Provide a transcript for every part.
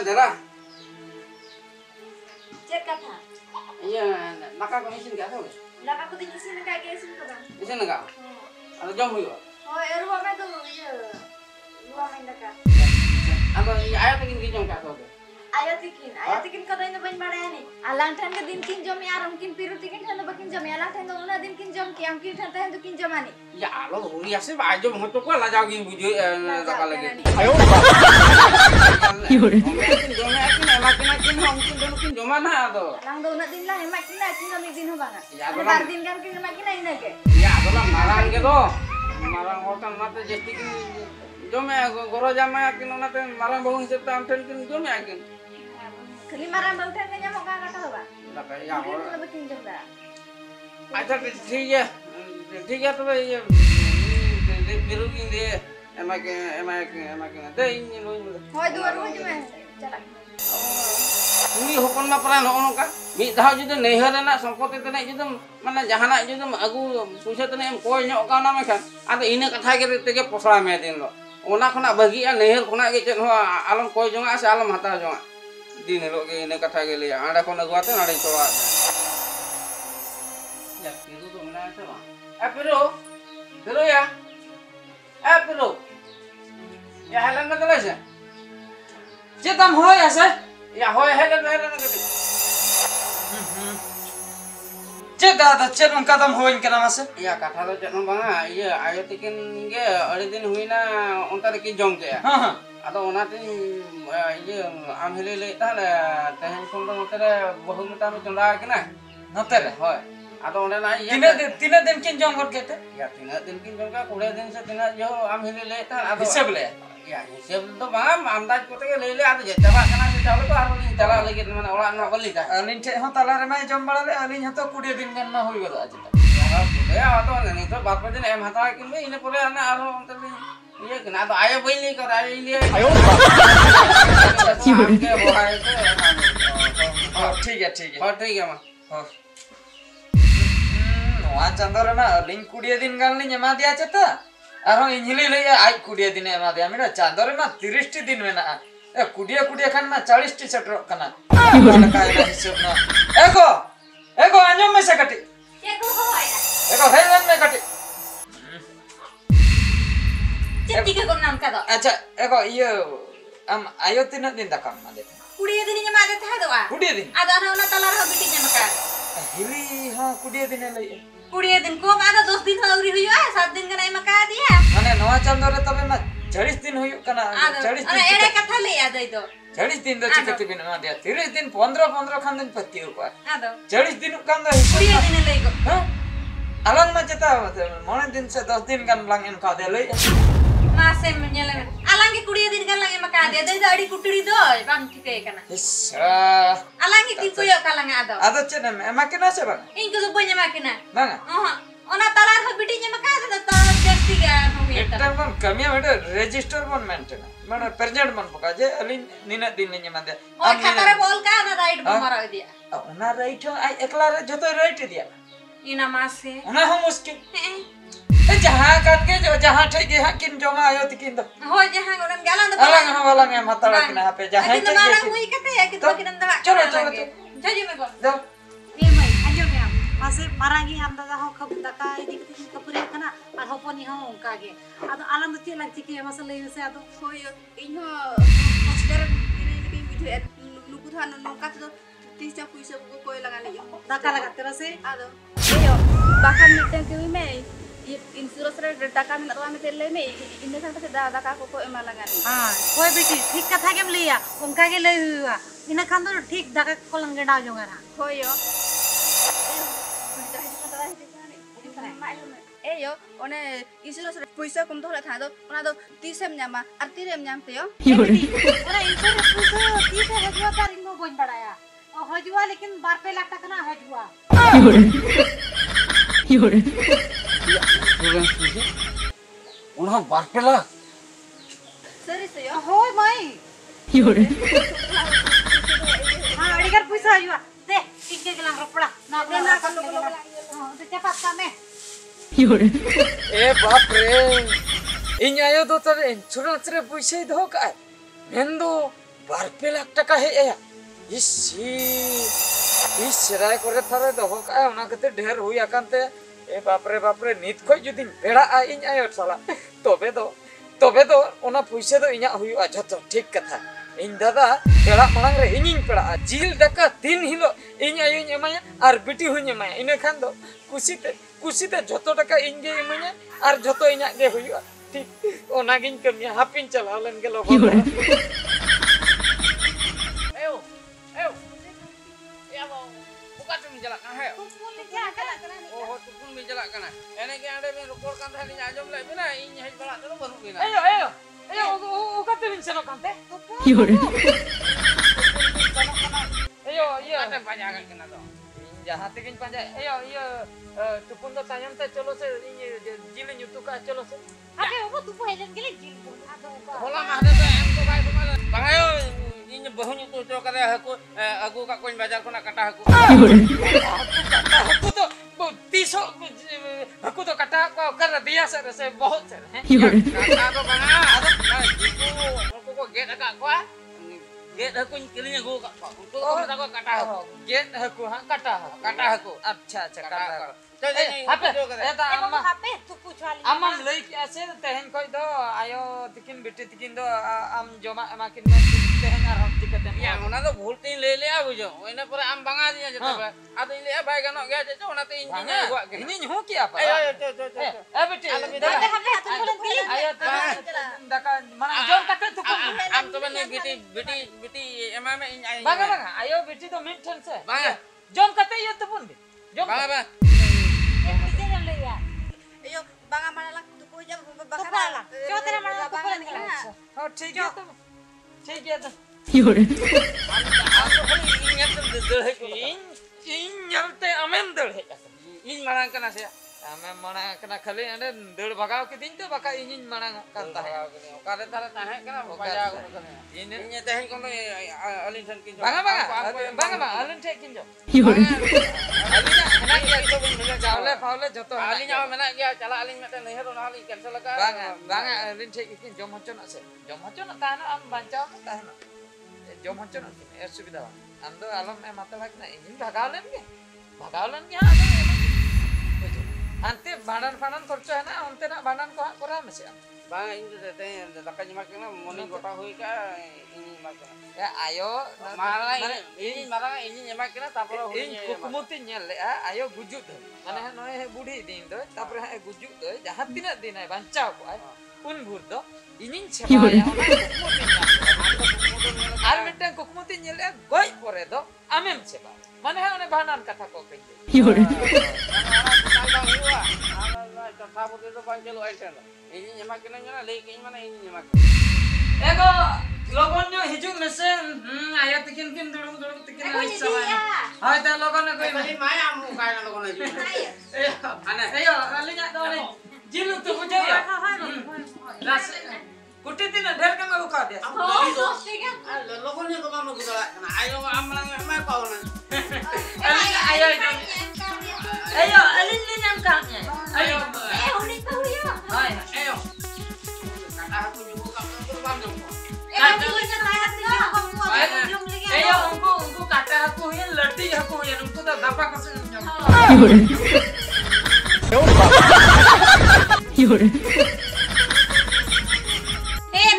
Dara. Cek kata. Iya, naka ko isin ka to. Laka ko din isin ka isin ko bang. Isin ka. Ano jom huyo? Oh, ruwa me to iya. Ruwa me ndaka. Ano ayo tingin jom ka to. Ayo tikin ko tayo ban marani. Alang tan ka din kin jom yaram kin piru tikin tan bakin jom alang tan una din kin jom ki am kin tan tan kin jomani. Ya lo uri ase ba jom hoto ko la jawgin buju taka lagi. Ayo. Kin jom akin makin hong kin jom mana to. Alang do una din lah makin na kin jom din ho bang. Ya to Bar din kan kin makin na ina ke. Ya to marang ke to. Marang hotan mate jesti kin jom goro jama kin ona te marang bahung hisab ta amten kin jom akin. Kali marang bau tan nyamok ka kata ba. La ka ya Kin tan bakin jom da. अच्छा ठीक है तो ये बिरुगी दे एमा के दे इन लोई Hoy dua ruwa jom cala. उनी हुकन मा परान होनो का मी धाव जुदे नेहर ना संपत्ति तने जुदे माने जहाना जुदे अगु पुइसा तने एम कोय ᱧᱚᱜ काना मेखा आदो इने कथा के तेगे पोसला मे दिन लो ओना खना बगिया नेहर खना के चेन हो आलम कोय जोंगा से आलम हता जोंगा दिन लो के इने कथा के लिया आडा कोन अगुआते Nade चोवा Ya, piru tuh mana itu bang? Piru ya? Piru. Ya helan na kelas ya? Cetam hoy ase. Ya hoy helan na kelas. Ceda ced ongka tam hoy kana mase. Ya kata tuh cek bang iya ayo tikin ge ada din huina onta ki jong ya. Atau ona tin iya amhile le ta la tahan sonda motere bahu mata me chonda kena. Noter Hoy. Atau ona na iya. Tina din kin jong gor kete. Ya tina din kin jong ka 20 दिन से tina jo amhile le ta atau Hisab le. Ya, hisab to bang amdaj kote ke le atau jaba kana ni chalo ko aro ni chala lagi mana ola na bali ta. Alin te ho tala re mai jom bala le alin hato 20 din gan ma hoy goda aje. Ya atau ni to bap din em hata kin me ine pore ana aro onte ni iya kena to ayo beli ko ayo ini. Ayo. ठीक है Oh ठीक है मा. नोआ चंदो रे मा link 20 दिन गान लिन एमा दिया चता आरो इंहिली ले आई 20 दिन एमा दिया मेरा चंदो रे मा 30 टी दिन मेना ए 20 खान मा 40 टी सेटर कना माने कायना हिसाब ना एको अंजम में से कटी Eko hoy. एको हेलन में कटी Cek ko nam ka do. अच्छा एको ये am ayo tina दिन dakam मा दे Kudiya din nya made tha do a. 20 दिन Ada na una talar ho biti nya maka. हिली हां 20 दिन ले Kudiya din ko ada 10 din hauri huyo 7 din kana maka dia. माने नोआ चंदो रे तबे मा 40 दिन हुयो कना 40 Ana दिन ere katha le ada itu. 40 दिन द चिकति बिन मा दिया 30 दिन 15 खान दिन पत्ती ऊपर Ada. 40 दिन kan दा Kudiya din le ko. हां अलंग में चता मोने दिन से 10 दिन kan lang em ka de le Mase menyele. Alangi kudiya din kan lang maka dia dai adi kuturi do bang kite kana. isa Alangi tin ko yo kalang ado. ado chene ema kena se bang Inko do punya makina. bang Ona talar ho biti nya maka da ta jasti ga no eta yeta. bang kami ada register bon maintain mana present bon paka je alin nina din nya mande Oi khatare bol ka na right bomara dia. una right ai ekla joto right dia Ina mase. una ho muskil ए जहां काट के जो जहां ठे के किन जोमा आयो तिकिन तो Ho jahan orang galan do. Alang हम हता रखना पे जहां Ati ठे na के mui kate ya kita kinan da. चलो Jadi me ko. दो Ni mai anjo me am mase marangi am da ho khab daka idik tik kapuri kana ar hoponi ho onka ge ado alam ti lang tiki mase le se ado Hoy inho hoster ini lebih video et lugu than nongka to tisa puisa buku koy lagan yo daka laga tera se ado yo bahkan miteng ke me insurance re daka min atwa me telle me inne san se daka ko ema lagan ha koi beti ठीक कथा के लिया उनका के ले हुआ ina khan do ठीक daka ko lang geda jonga ra hoy yo yo one insurance re puisa kum thola tha do ona do tisem nyama ar tirem nyam te yo ora insurance puso 30 हजवा पर इनको bone पड़ाया और हजवा लेकिन 12 लाख तक ना हजवा Una barpela. serius yo होय माई हां अड़ीगर पैसा हजवा दे इनके गला रोपड़ा ना ना कर लो हां तो क्या पत्ता में ए बाप रे इन आयो दो तरे छोरा चरे पैसे दो का मेंदो 2 लाख टाका हेज आया इसी इस सेराय करे थारे दोहो का ओना कते ढेर हुई आकांते ए बाप रे नित खोज जुदी पेड़ा आ इन आयो साला तबे दो ओना पैसे दो इኛ हुआ जतो ठीक कथा इन दादा पेड़ा मांग रे इनिन पेड़ा जिल दाका 3 हिलो इन आयो एमाया और बिटी हुई एमाया इने खान दो कुसीते जतो टाका इन गे एमाया और जतो इኛ गे हुआ ठीक ओना गिन कमिया हापिन चला लन के लोगो jalak kan he oh tukun mi jalak kan ene ge ade me rokor kan thali ajom lai bina in hej balak tu baru bina ayo uka tin seno kante Yore. ayo ada banyak kan kena tu jahat tegin panjang ayo tukun do tayam te cholo se jil nyutu ka cholo se Ake obo tupu hejen gele jil pun ada oba. hola mah ada em tu bai tu mala bangayo ini bahu nyutu tu kada aku kak koin bazar ko nak kata aku aku to tiso aku to kata ko kar dia se bahut se Yore. kata tu banga aku ko get agak ko get aku kirinya aku kak untuk kata ko kata aku get aku ha kata aku अच्छा kata apa amma Hape tupu chali. amam lei ki ase tehen koi do ayo tikin beti tikin do am joma emakin me tehen ar hak tikaten ya ona to bhul tin le le abu jo ene pore am banga dia jeta ba ado ile bai ganok ge je ona te injinya gua ke ini nyu ki apa ayo beti Hape hatu bulan gele. ayo daka mana jom kata tukun am to bene beti emame in ai banga ayo beti do minten se banga jom kata iyo tupun jom banga Kijen le ya. Ayo, bang amalak tupu aja Tupu bakal. lah. Coba tera mana tupu bulan gele. oh ठीक है तो Yore. aku kan ingat tu deh in nyalte amen dal he in marang kana se amen mana kena kali ande dal bagaw ke din to baka in marang kan ta he kada tara tahe kana baja aku kana ini ini teh kono alin san kin banga alun tek kinjo Yore. alinya enak ya itu bin jawle faule joto alin nyawa mena dia cala alin mete leher ona alin cancel ka banga alun tek kin jom hocon ase jom hocon tahana am bancao tahana jom hocon ase सुविधा ando alam mata lak na in bagawen ke ha ante badan khorcho hai na ante na badan ko kora mese bang ini teh daka nyimak kana moni gota hui ka ini mak ya ayo marang ini marang ini nyimak kana tapora hui in kukumuti nyel ya ayo gujud mane noy he budi din do tapre he gujud do jahat tina din ai bancao ko ai un bur do inin cheba ya ar mitten kukumuti nyel goi pore do amem cheba mane he one banan katha ko ke Yore. Sabut itu pancelo aisen. Ini nyemak kena nyala lei ke mana ini nyemak. ego logonyo hijung mesen ayo tikin dulung tikin hai ta logon ko Tadi maya amu kaya na logon aja. Ana. ayo alinya do ne jilu tu bujau ya ras kutti tin der kan aku ka dia Logonnya kok kamu gula. Nah, ayo amlang mah kau na. ayo alin ni nyam ka ayo Uni tahu ya. hai Ayo. Kata aku nyuruh kamu kurban dong. ayo ungku kata aku ya lati aku ya ungku ta dapa ko se nyam Yore.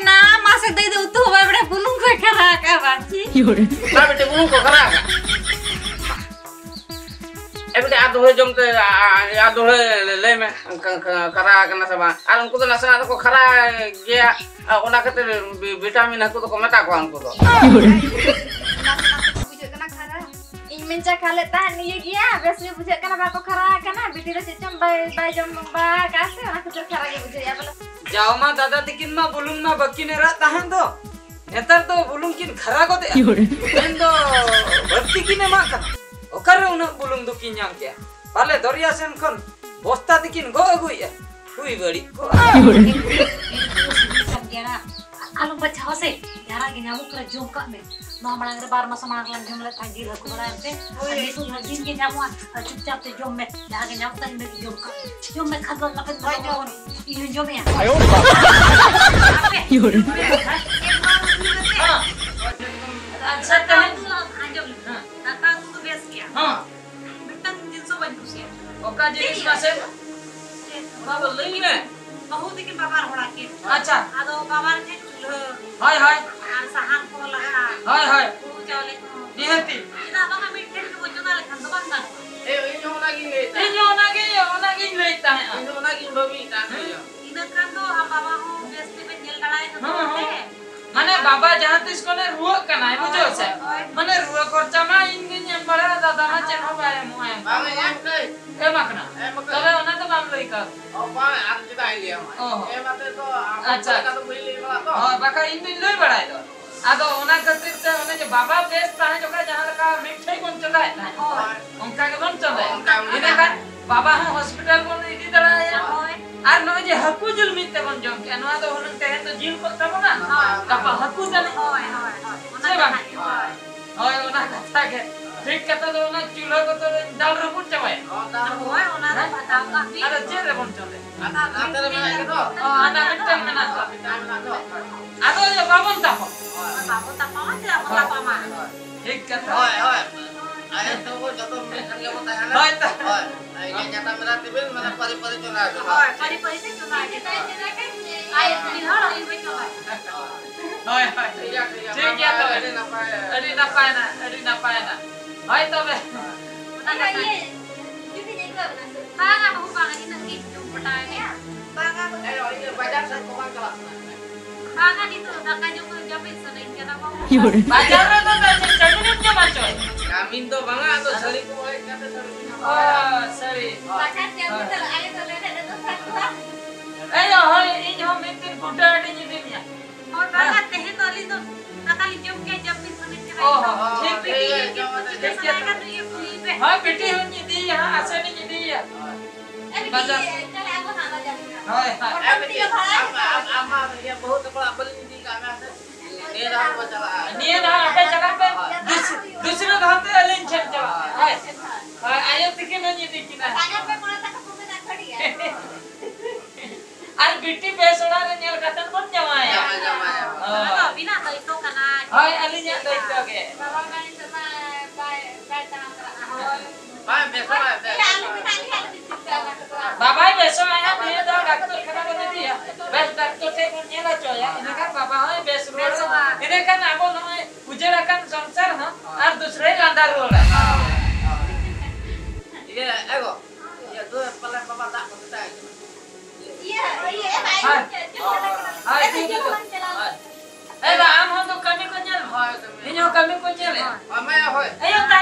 Na masak dai do tu ba bada bulung ko kara ka baci. Yore. Nah, bete bulu kok kera ka. Bete aduh jom te aduh le me kera kana sama. Alun ku to nasa ko kera dia ona kate vitamin aku to ko mata ko anku to. Yore. Bujak kena khara. Ing menca kale tahan ni gia, biasanya bujak kena bako khara kana bitira cecam bay jom ba kase aku cer khara ge bujak ya bala. जाओ मा दादा तिकिन मा बुलुंग मा बक्की ने रात ताहन दो नेतर तो बुलुंग किन खरा को दे Yore. एन दो भक्ति किने मा का ओकर उन बुलुंग दो किन याम के पाले दरिया सेन खन बोस्ता तिकिन गो गुई हुई बड़ी को Yore. Sabjana. Alung baca hose. Jara ge nyamuk kra jom ka me. No marang re bar masa marang lan jom le thangi la ko bala ante. Ani su na din ge nyamu chupchap te jom me. Jara ge nyamuk tan me jom ka. Jom me khadol la kat jom. Ini jom ya. Yore. masa tahan. anjom datang tu bes kia betang jinso bantu sia Oka jenis masih. Bawa lagi ni. bahu dikin babar hoda ke Acha. ado babar ke chulho Hai hai. ar sahan ko laha Hai hai. ko chale ko Nihati. ina baka mitten ko jona le khan bang na ini orang lagi ni. Ini orang lagi leita. Ini orang lagi babi tak. ina khan do am baba ho bes te ben jel dalai to te Mana baba jahat इसको ने रुआ करना है मुझे से मने रुआ खर्चा मा इनके ने बड़ा दादा ना चेन हो गए मुए Bang em kai. ए मकना Makan. तबे ओना तो बाम लई कर Oh bang, ada kita ini ya. Oh. Mate to. Acha. Kata beli malah to. हां बाका इन दिन लई बड़ाई दो आदो ओना खातिर से ओने जे बाबा बेस ताहे जो का जहां का मिठाई कोन चलाए ना उनका के बन चले इने का बाबा हम हॉस्पिटल कोन इदी दड़ा है আর নয় যে হাকু জুল মিতে বন জম কেন আদো হলন তে তো জিল করতে না তাপা হাকু জানে hoy hoy hoy Se bang. Hoy una kata ke ঠিক kata do na chulho ko to dal reput chabai. Oh dah. hoy ona na batao ka bi Ada chere bon chole. Ada mana itu? Oh ana mitan mena to. Kita mana to? Ado ya babon ta ho. babu ta pa ma ta pa ma ঠিক kata. Hoi hoi. Ayah tu ko joto mereka dia mau tanya. Hoi ta. Hoi. Ini nyata merah tibin mana pari-pari cuna. hoy pari pari se chuna ay ni halo ni be chona Hoi hoi. Iya iya. ঠিক ya to. Ini nampak. Adi na pa na. Hoi to be. na ka ye banga bahu banga ni nang itu patay ni banga Ini badan saya kau kelas. banga dito nakajong ko japin sa nang kana mo Bajar na to chagni ke banchoy. Kami tu bangga tu sari ko boleh kata sari. Oh sorry. Bahkan dia betul ayo to lele itu satu Ayo hoi in ho mitin guda adi ni dia. और बगा तेहे नली तो नकाली जम के जब भी सुने के Oh, ठीक ठीक ठीक ठीक ठीक ठीक का तो ये पुली पे हाँ बेटी हो नहीं दी यहाँ आशा नहीं दी है eh Baca. kalau aku sama jadi हाँ हाँ Eh betul. Ama dia बहुत बड़ा बलि दी का मैं ये dah baca lah. नहीं ना अबे जगह पे दूसरे घाते अलिन चल जा हाय हाय आयो तिके नहीं दी किना tanya pe mana tak kamu nak kadi ya आज बेटी बेसोड़ा रे नेल कतन बन जावा है तो बिना तो itu kana हाय अलिन या दई तो के bawa kali sama bay tangan Baik besok lah. ya aku minta ni harus diceritakan बाबा ही बेसो आया दिए तो डॉक्टर खड़ा कर दिया बस डॉक्टर से को नेला चो या इने का बाबा है बेस रोड इने का नाबो न उजेड़ा का संसार न और दूसरे अंदर road Iya, ego. Iya tu pelan bapak tak kita. iya iya baik हाय ठीक है ए राम हम तो कमी को चल Hoi. इनो कमी को चल Ama ya hoi. ayo ta